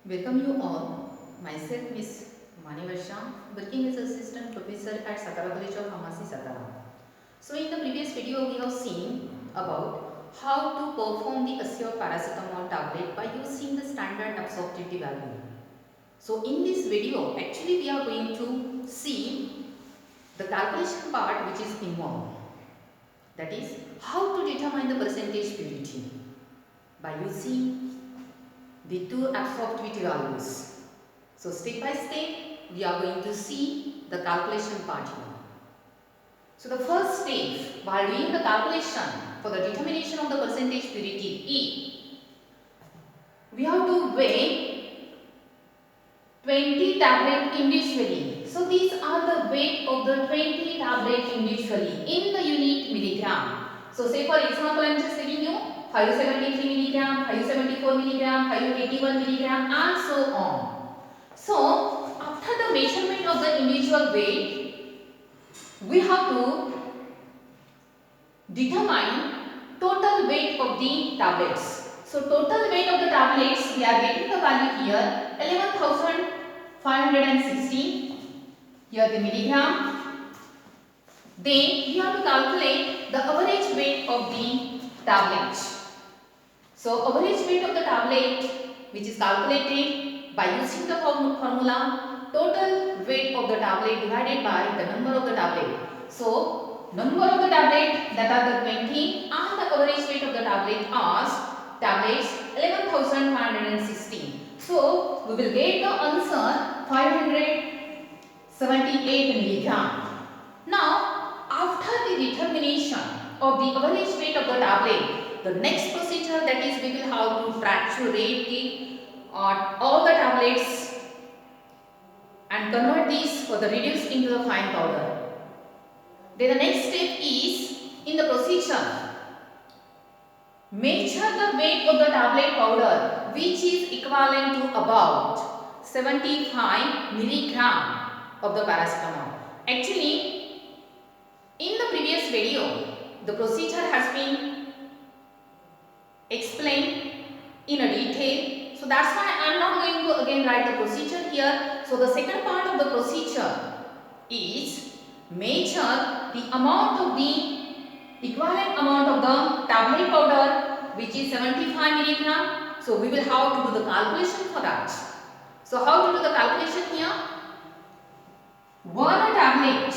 Welcome you all. Myself Miss Manivarsha, working as assistant professor at Satara College of Pharmacy, Satara. So in the previous video we have seen about how to perform the assay of paracetamol tablet by using the standard absorptivity value. So in this video actually we are going to see the calculation part which is involved. That is how to determine the percentage purity by using the two absorptivity values. So step by step we are going to see the calculation part here. So the first step while doing the calculation for the determination of the percentage purity is we have to weigh 20 tablet individually. So these are the weight of the 20 tablet individually in the unit milligram. So say for example I am just giving you 573 milligram, 574 milligram, 581 milligram and so on. So after the measurement of the individual weight, we have to determine total weight of the tablets. So total weight of the tablets, we are getting the value here 11,560. Here the milligram. Then we have to calculate the average weight of the tablet. So average weight of the tablet which is calculated by using the formula total weight of the tablet divided by the number of the tablet. So number of the tablet that are the 20 and the average weight of the tablet are tablets 11,560. So we will get the answer 578 milligram. Now after the determination of the average weight of the tablet, the next procedure that is we will have to fracturate the all the tablets and convert these for the reduced into the fine powder. Then the next step is in the procedure measure the weight of the tablet powder which is equivalent to about 75 milligram of the paracetamol. Actually in the previous video the procedure has been explained in a detail, so that's why I am not going to again write the procedure here. So the second part of the procedure is measure the amount of the equivalent amount of the tablet powder which is 75 milligram. So we will have to do the calculation for that. So how to do the calculation here? One tablet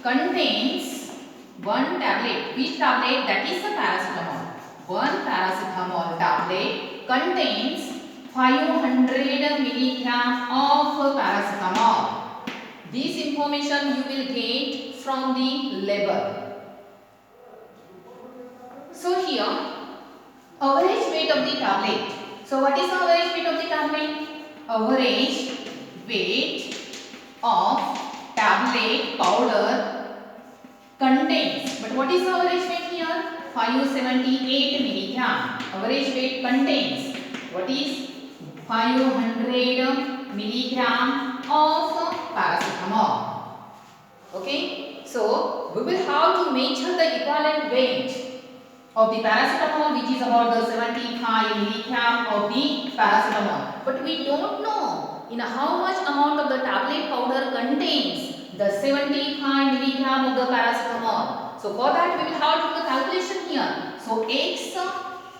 contains one tablet. Which tablet? That is the paracetamol. One paracetamol tablet contains 500 milligram of paracetamol. This information you will get from the label. So here average weight of the tablet. So what is the average weight of the tablet? Average weight of tablet powder contains, but what is the average weight here? 578 milligram. Average weight contains what is 500 milligram of paracetamol. Okay, so we will have to measure the equivalent weight of the paracetamol which is about the 75 milligram of the paracetamol, but we don't know in how much amount of the tablet powder contains the 75 milligram of the paracetamol. So for that we will have to do the calculation here. So X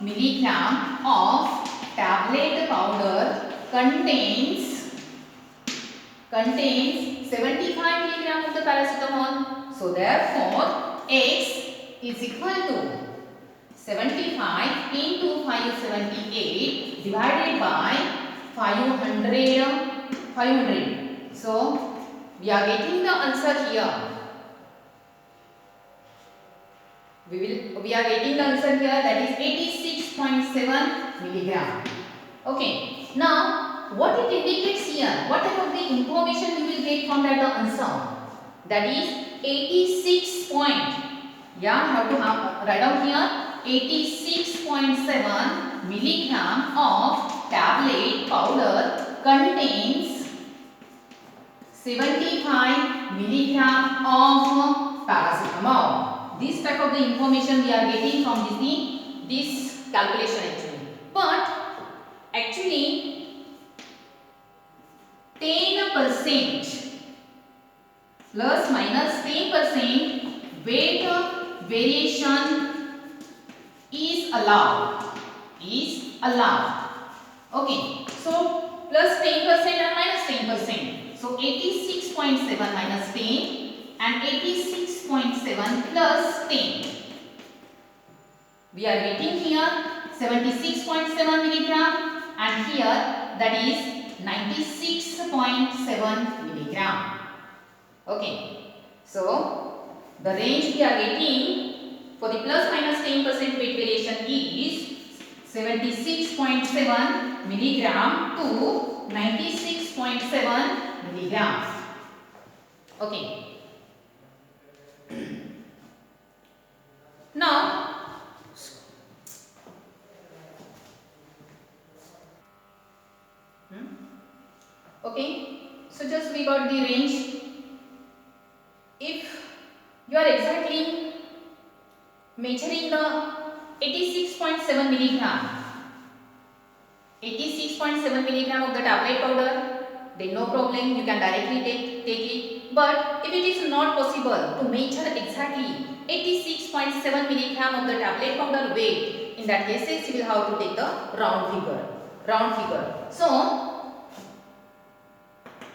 milligram of tablet powder contains 75 milligram of the paracetamol. So therefore X is equal to 75 into 578 divided by 500. So we are getting the answer here. We are getting the answer here, that is 86.7 milligram. Okay. Now what it indicates here? What type of the information you will get from that answer? That is 86 point. Yeah, have to write down here 86.7 milligram of tablet powder contains 75 milligram of paracetamol. This type of the information we are getting from this calculation actually. but actually 10% plus minus 10% weight variation is allowed. Okay, so plus 10% and minus 10%. So 86.7 minus 10 and 86.7 plus 10. We are getting here 76.7 milligram and here that is 96.7 milligram. Okay, so the range we are getting for the plus minus 10% weight variation is 76.7 milligram to 96.7 milligrams. Okay. Now, okay, so just we got the range. If you are exactly measuring the 86.7 milligram, 86.7 milligram of the tablet powder, then no problem, you can directly take it. But if it is not possible to measure exactly 86.7 milligram of the tablet powder weight, in that case you will have to take the round figure. So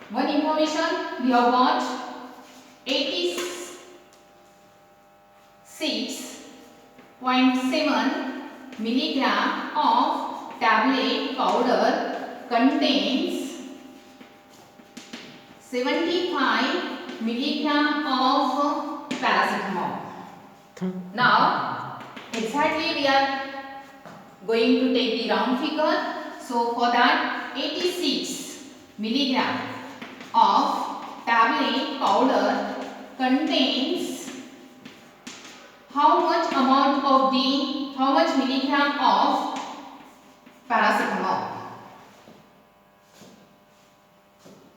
one information we have got 86.7 milligram of tablet powder contains 75 milligram of paracetamol. Now exactly we are going to take the round figure. So for that 86 milligram of tablet powder contains how much milligram of paracetamol.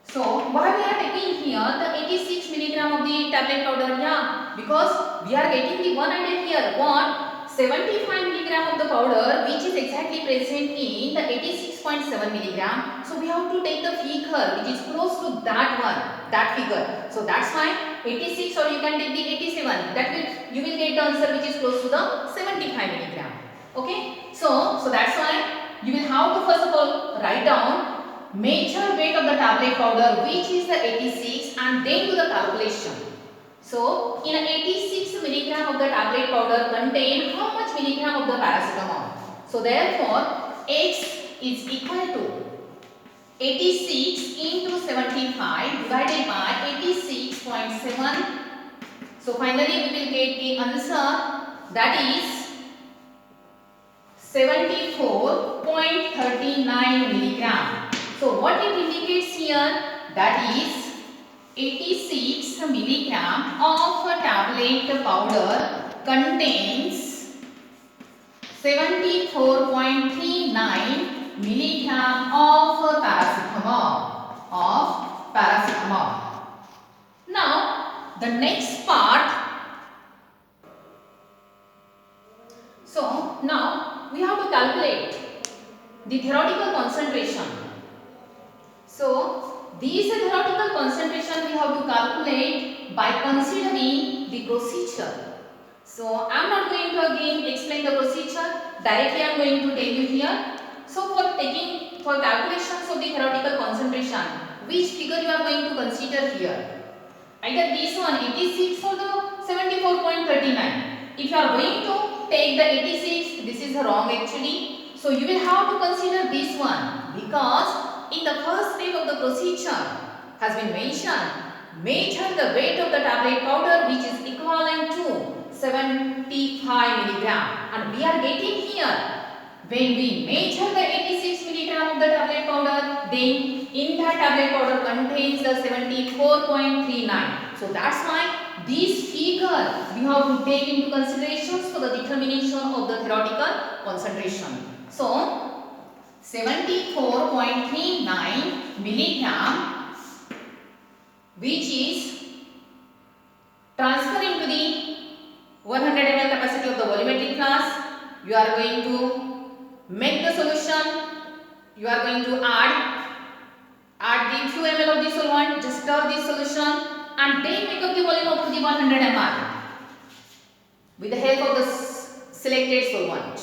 So why we are taking here the 86 milligram of the tablet powder? Yeah, because we are getting the one idea here. What? 75 milligram of the powder which is exactly present in the 86.7 milligram. So we have to take the figure which is close to that figure. So that's why 86, or you can take the 87. That will you will get the answer which is close to the 75 milligram. Okay. So that's why you will have to first of all write down major weight of the tablet powder which is the 86 and then do the calculation. So in 86 milligram of the tablet powder contain how much milligram of the paracetamol? So therefore X is equal to 86 into 75 divided by 86.7. So finally we will get the answer, that is 74.39 milligram. So what it indicates here, that is 86 milligram of tablet powder contains 74.39 milligram of paracetamol. Now the next part. So now we have to calculate the theoretical concentration. So these theoretical concentration we have to calculate by considering the procedure. So I am not going to again explain the procedure. Directly I am going to tell you here. So for calculations of the theoretical concentration, which figure you are going to consider here? Either this one 86 or the 74.39. If you are going to take the 86, this is wrong actually. So you will have to consider this one, because in the first step of the procedure has been mentioned, measure the weight of the tablet powder which is equivalent to 75 milligram, and we are getting here when we measure the 86 milligram of the tablet powder, then in that tablet powder contains the 74.39. So that's why this figure we have to take into considerations for the determination of the theoretical concentration. So 74.39 milligram, which is transferred into the 100 ml capacity of the volumetric flask, you are going to make the solution. You are going to add the few ml of the solvent, just stir the solution and then make up the volume up to the 100 ml with the help of the selected solvent.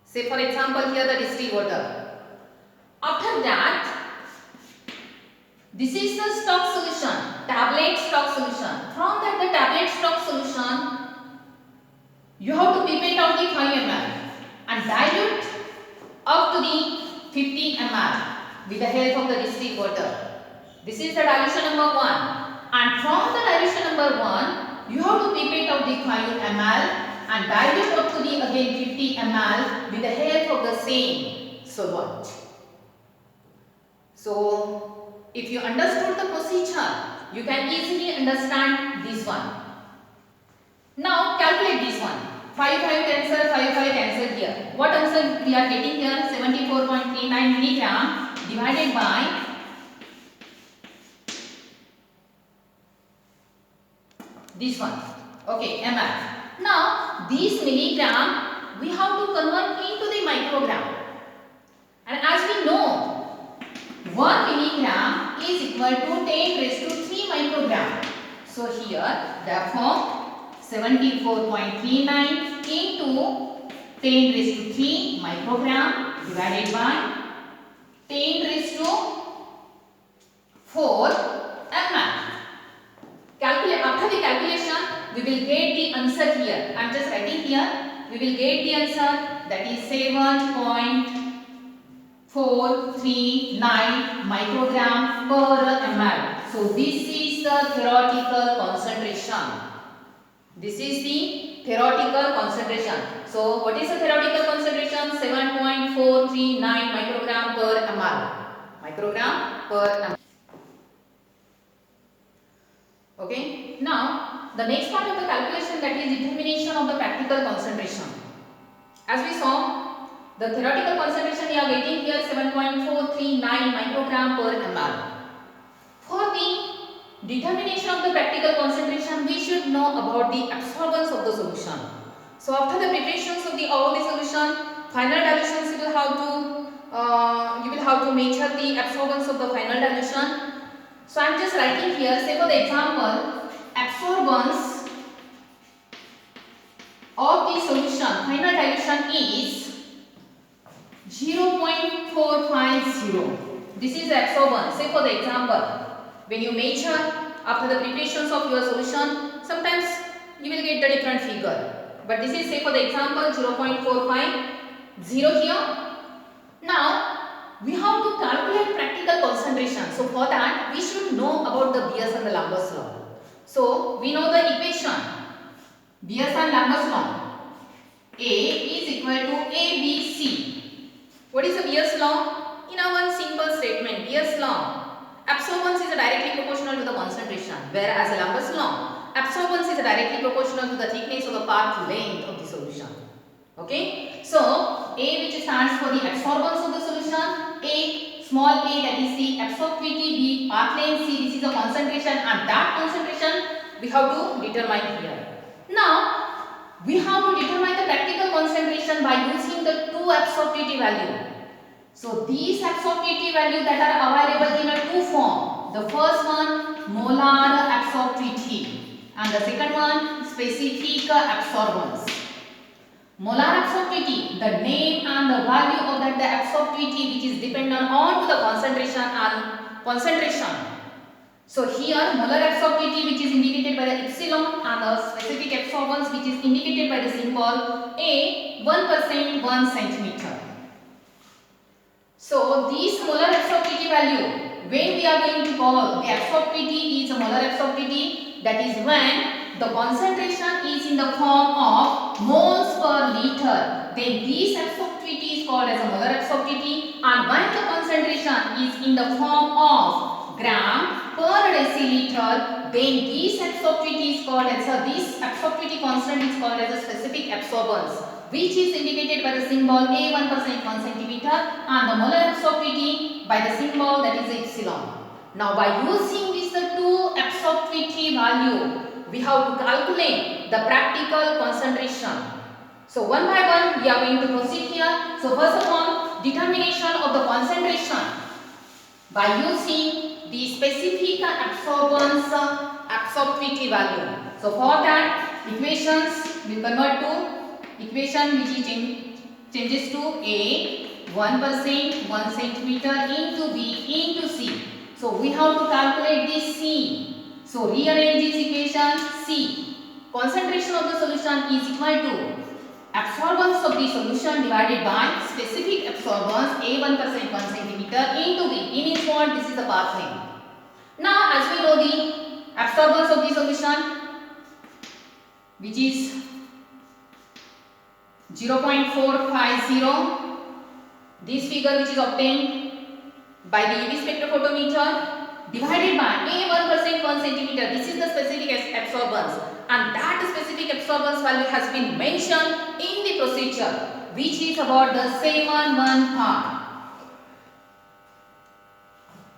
Say for example here the distilled water. After that, this is the stock solution, tablet stock solution. From that the tablet stock solution, you have to pipette out the 5 ml and dilute up to the 50 ml with the help of the distilled water. This is the dilution number 1. And from the dilution number 1, you have to pipette out the 5 ml and dilute up to the again 50 ml with the help of the same solvent. So, if you understood the procedure, you can easily understand this one. Now, calculate this one. 5 cancel, 5 cancel here. What answer we are getting here? 74.39 milligram divided by this one. Okay, ml. Now, this milligram we have to convert into the microgram. And as we know, 1 milligram is equal to 10 raised to 3 microgram. So here, therefore, 74.39 into 10 raised to 3 microgram divided by 10 raised to 4 ml. Calculate. After the calculation, we will get the answer here. I am just writing here. We will get the answer, that is 7.439 microgram per ml. So this is the theoretical concentration. This is the theoretical concentration. So what is the theoretical concentration? 7.439 microgram per ml. Microgram per ml. Okay. Now the next part of the calculation, that is determination of the practical concentration. As we saw, the theoretical concentration we are getting here 7.439 microgram per ml. For the determination of the practical concentration, we should know about the absorbance of the solution. So after the preparations of all the solution, final dilutions you will have to measure the absorbance of the final dilution. So I am just writing here, say for the example, absorbance of the solution, final dilution is 0.450. This is the absorbance. Say for the example, when you measure after the preparations of your solution, sometimes you will get the different figure. But this is, say for the example, 0.450 here. Now, we have to calculate practical concentration. So for that, we should know about the Beer's and the Lambert's law. So we know the equation, Beer's and Lambert's law. A is equal to ABC. What is the Beer's law? In a one simple statement, Beer's law, absorbance is directly proportional to the concentration, whereas Lambert's law, absorbance is directly proportional to the thickness of the path length of the solution. Okay, so A, which stands for the absorbance of the solution, A, small a, that is the absorptivity, B, path length, C, this is the concentration, and that concentration we have to determine here. Now we have to determine the practical concentration by using the two absorptivity value. So these absorptivity values that are available in a two form. The first one, molar absorptivity, and the second one, specific absorbance. Molar absorptivity, the name and the value of that the absorptivity which is dependent on to the concentration and concentration. So here molar absorptivity which is indicated by the epsilon and the specific absorbance which is indicated by the symbol A, 1% 1 centimeter. So this molar absorptivity value, when we are going to call the absorptivity is a molar absorptivity, that is when the concentration is in the form of moles per liter, then this absorptivity is called as a molar absorptivity, and when the concentration is in the form of gram per deciliter, then this absorptivity is called as this absorptivity constant is called as a specific absorbance, which is indicated by the symbol A, 1% 1 centimeter, and the molar absorptivity by the symbol that is epsilon. Now by using these two absorptivity value, we have to calculate the practical concentration. So one by one we are going to proceed here. So first of all, determination of the concentration by using the specific absorbance absorptivity value. So for that, equations will convert to equation which is changes to A 1% 1 centimeter into B into C. So we have to calculate this C. So rearrange this equation. C, concentration of the solution is equal to absorbance of the solution divided by specific absorbance A 1% 1 centimeter into B. In its what? This is the path length. Now as we know the absorbance of the solution, which is 0.450, this figure which is obtained by the UV spectrophotometer divided by A 1% 1 centimeter. This is the specific absorbance, and that specific absorbance value has been mentioned in the procedure, which is about the 7 part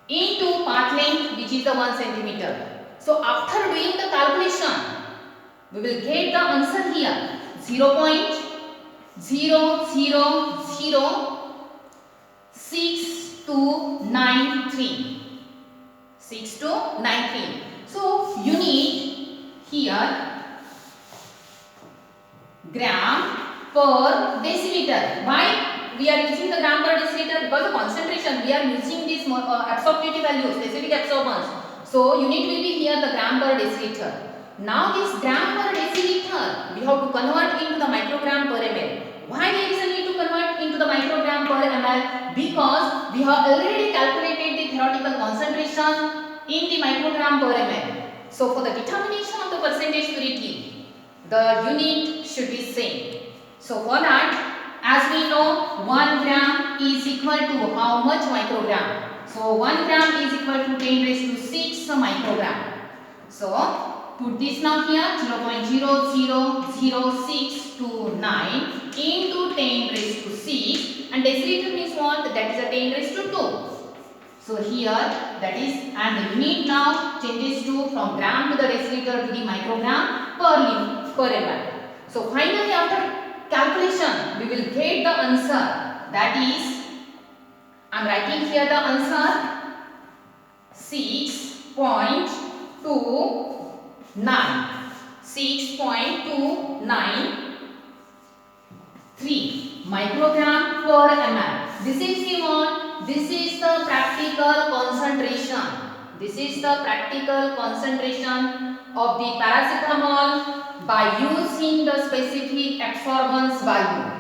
into path length, which is the 1 centimeter. So after doing the calculation, we will get the answer here 0.006293. 6293. So you need here gram per deciliter. Why we are using the gram per deciliter? Because the concentration we are using this absorptivity value, specific absorbance. So unit will be here the gram per deciliter. Now this gram per deciliter we have to convert into the microgram per ml. Why there is a need to convert into the microgram per ml? Because we have already calculated the theoretical concentration in the microgram per ml. So for the determination of the percentage purity, the unit should be same. So for that, as we know, 1 gram is equal to how much microgram? So 1 gram is equal to 10 raised to 6 microgram. So put this now here 0.00069 into 10 raised to 6, and deciliter means what? That is a 10 raised to 2. So here that is, and the unit now changes to from gram to the deciliter to the microgram per ml. So finally after calculation we will get the answer, that is, I am writing here the answer 6.29. 6.293 microgram per ml. This is the what? This is the practical concentration. This is the practical concentration of the paracetamol by using the specific absorbance value.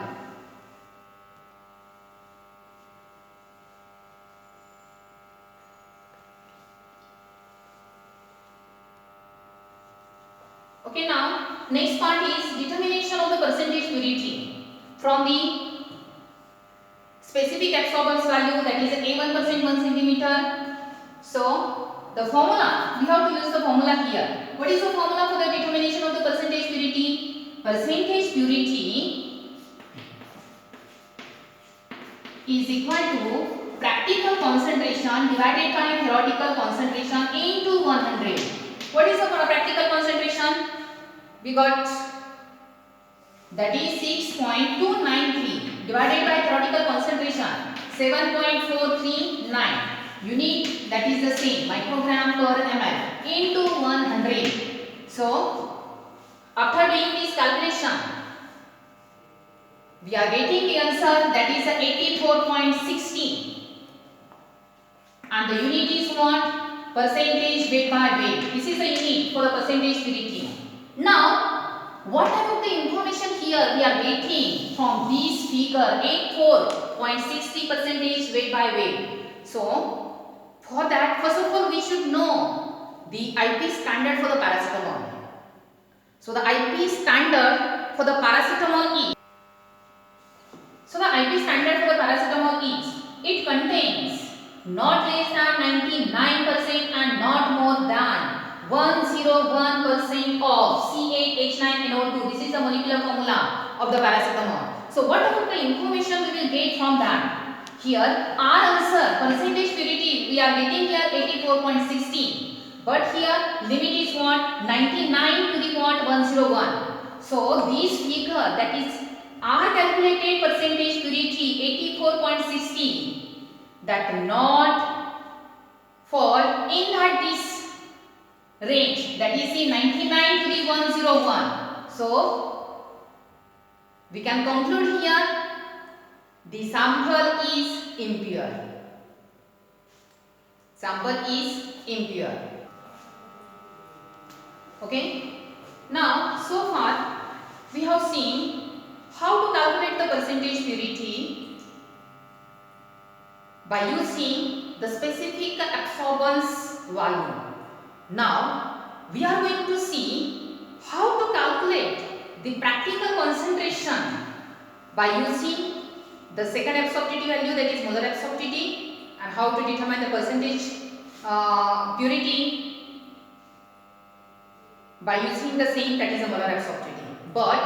Okay, now next part is determination of the percentage purity from the specific absorbance value, that is A 1% 1 centimeter. So the formula, we have to use the formula here. What is the formula for the determination of the percentage purity? Percentage purity is equal to practical concentration divided by theoretical concentration into 100. What is the practical concentration? We got, that is 6.293 divided by theoretical concentration 7.439. Unit, that is the same, microgram per ml into 100. So after doing this calculation, we are getting the answer, that is 84.16, and the unit is what? Percentage weight by weight. This is the unit for the percentage purity. Now what type of the information here we are getting from this figure 84.60 percentage weight by weight? So for that, first of all we should know the IP standard for the paracetamol. So the IP standard for the paracetamol is, it contains not less than 99% and not more than 101% of C8H9NO2. This is the molecular formula of the paracetamol. So what about the information we will get from that? Here our answer, percentage purity, we are getting here 84.16, but here limit is what? 99 to the what? 101. So this figure, that is are calculated percentage purity 84.60 that not fall in that this range, that is in 99 to the 101. So we can conclude here the sample is impure. Sample is impure. Okay. Now so far we have seen how to calculate the percentage purity by using the specific absorbance value. Now we are going to see how to calculate the practical concentration by using the second absorptivity value, that is molar absorptivity, and how to determine the percentage purity by using the same, that is the molar absorptivity. But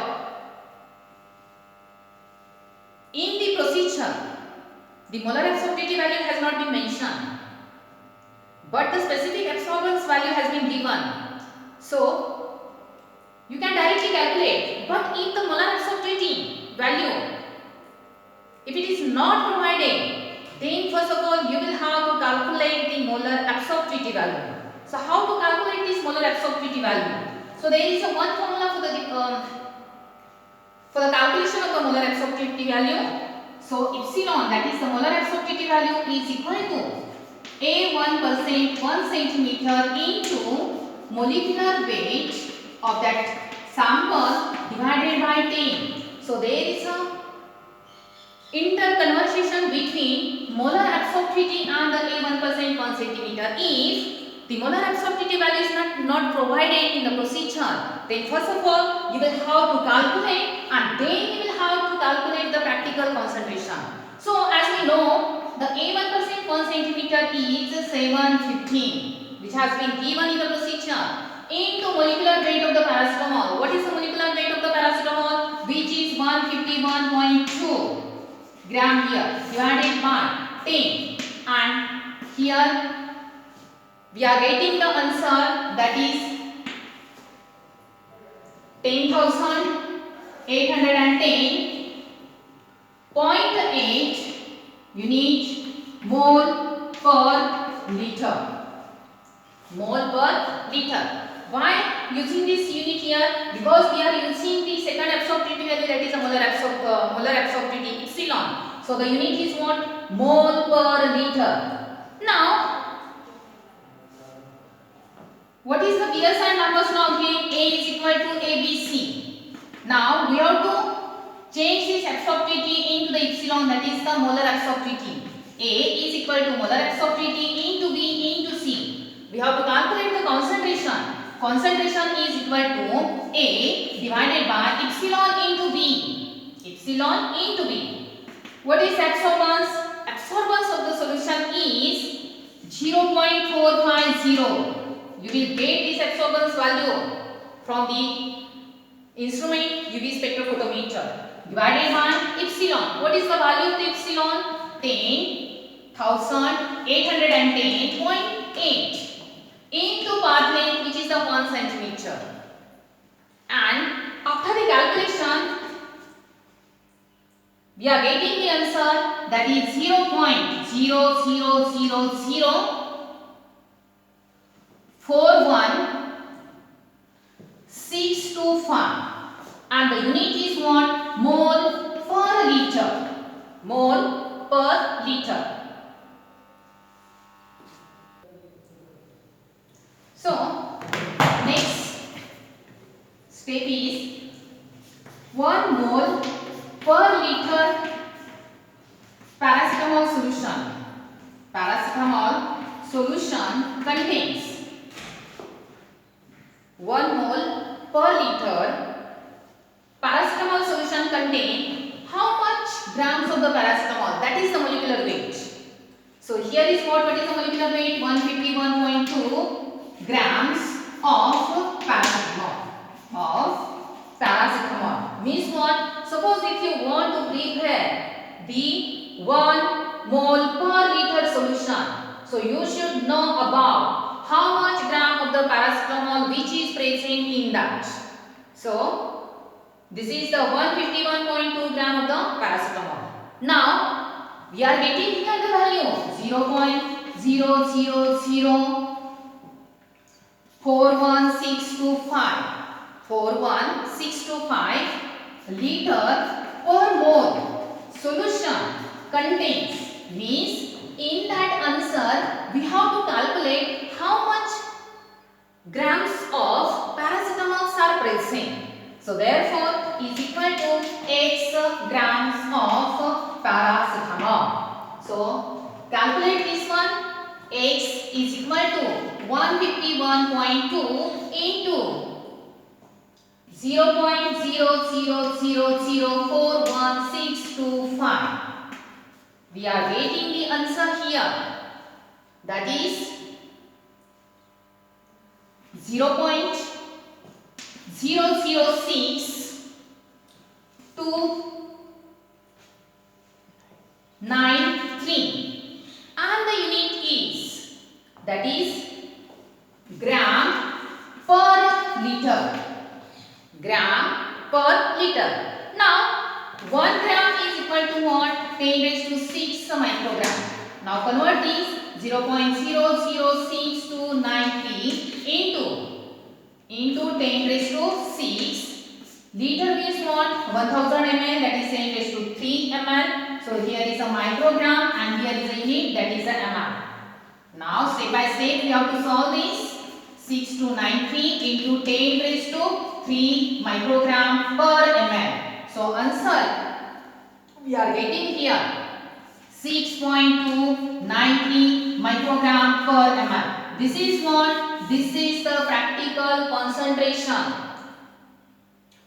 in the procedure, the molar absorptivity value has not been mentioned, but the specific absorbance value has been given. So you can directly calculate. But if the molar absorptivity value, if it is not provided, then first of all you will have to calculate the molar absorptivity value. So how to calculate this molar absorptivity value? So there is a one formula for the calculation of the molar absorptivity value. So epsilon, that is the molar absorptivity value, is equal to A1% 1 centimeter into molecular weight of that sample divided by 10. So there is a interconversation between molar absorptivity and the A1% 1 centimeter. If the molar absorptivity value is not provided in the procedure, then first of all you will have to calculate, and then you will have to calculate the practical concentration. So as we know, the A1% 1 centimeter is 715, which has been given in the procedure, into molecular weight of the paracetamol. What is the molecular weight of the paracetamol? Which is 151.2 gram here, divided by 10, and here we are getting the answer, that is 10,810.8 unit mole per liter. Mole per liter. Why using this unit here? Because we are using the second absorptivity value, that is a molar absorptivity epsilon. So the unit is what? Mole per liter. Now what is the BSI numbers now again? A is equal to ABC. Now we have to change this absorptivity into the epsilon, that is the molar absorptivity. A is equal to molar absorptivity into B into C. We have to calculate the concentration. Concentration is equal to A divided by epsilon into B. Epsilon into B. What is absorbance? Absorbance of the solution is 0.450. You will get this absorbance value from the instrument UV spectrophotometer divided by epsilon. What is the value of the epsilon? 10,810.8 into path length, which is the 1 centimeter. And after the calculation, we are getting the answer, that is 0.00041,625, and the unit is what? Mole per liter. Mole per liter. So next step is 1 mole per liter paracetamol solution. Paracetamol solution contains 1 mole per liter. Paracetamol solution contains how much grams of the paracetamol? That is the molecular weight. So here is what is the molecular weight? 151.2 grams of paracetamol. Means what? Suppose if you want to prepare the 1 mole per liter solution, so you should know about how much gram of the paracetamol which is present in that. So this is the 151.2 Now we are getting here the value 0.0004162 liter per mole solution contains. Means in that answer we have to calculate how much grams of paracetamol are present. So therefore is equal to x grams of paracetamol. So calculate this one. X is equal to 151.2 into 0.00004165. We are getting the answer here. That is 0.006293 and the unit is, that is gram per liter. Gram per liter. Now 1 gram is equal to what? 10 raised to 6 microgram. Now convert this 0.006293 into 10 raised to 6. Liter means what? 1000 ml, that is 10 raised to 3 ml. So here is a microgram and here is a unit, that is a ml. Now step by step we have to solve this. 6293 into 10 raised to 3 microgram per ml. So answer we are getting here 6.293 microgram per ml. This is what? This is the practical concentration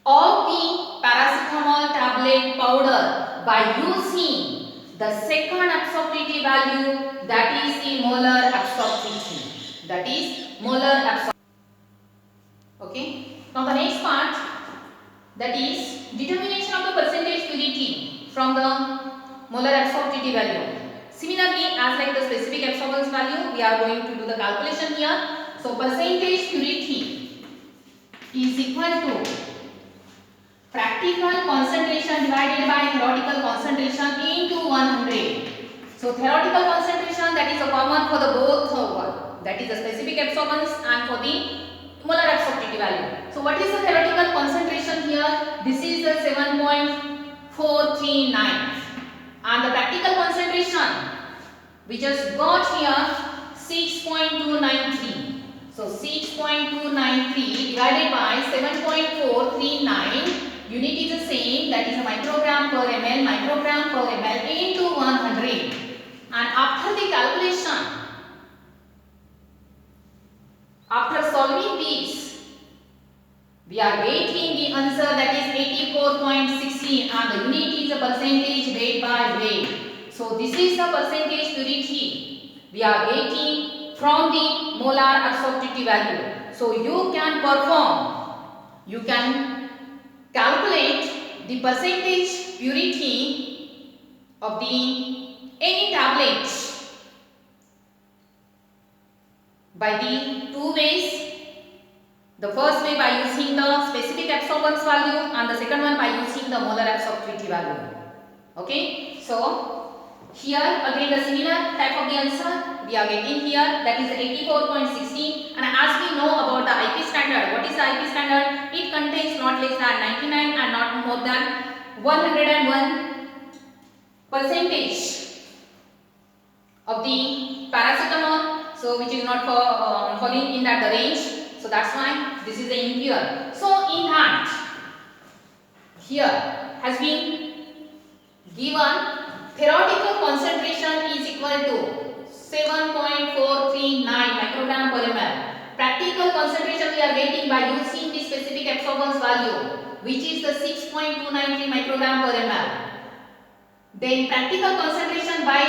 of the paracetamol tablet powder by using the second absorptivity value, that is the molar absorptivity. That is molar absorptivity. Okay. Now the next part, that is determination of the percentage purity from the molar absorptivity value. Similarly, as like the specific absorbance value, we are going to do the calculation here. So percentage purity is equal to practical concentration divided by theoretical concentration into 100. So theoretical concentration, that is a common for the both one, that is the specific absorbance and for the molar absorptivity value. So what is the theoretical concentration here? This is the 7.439 and the practical concentration we just got here 6.293. So 6.293 divided by 7.439, unit is the same, that is a microgram per ml into 100. And after the calculation, after solving this, we are getting the answer, that is 84.16 and the unit is a percentage weight by weight. So this is the percentage purity we are getting from the molar absorptivity value. So you can calculate the percentage purity of the any tablet by the two ways. The first way by using the specific absorbance value and the second one by using the molar absorptivity value. Okay. So here again the similar type of the answer we are getting here, that is 84.16, and as we know about the IP standard, what is the IP standard? It contains not less than 99 and not more than 101 percentage of the paracetamol, so which is not falling in that the range. So that's why this is the in here. So in that here has been given theoretical concentration is equal to 7.439 microgram per ml. Practical concentration we are getting by using the specific absorbance value, which is the 6.293 microgram per ml. Then practical concentration by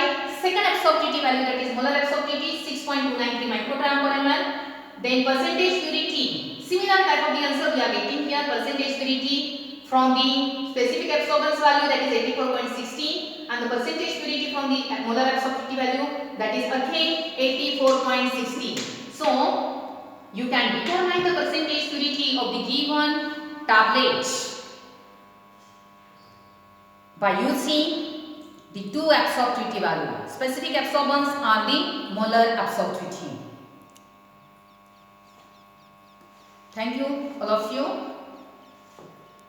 second absorptivity value, that is molar absorptivity, 6.293 microgram per ml. Then percentage purity, similar type of the answer we are getting here, percentage purity from the specific absorbance value, that is 84.16, and the percentage purity from the molar absorptivity value, that is again 84.16. So you can determine the percentage purity of the given tablet by using The two absorptivity value. Specific absorbance are the molar absorptivity. Thank you all of you.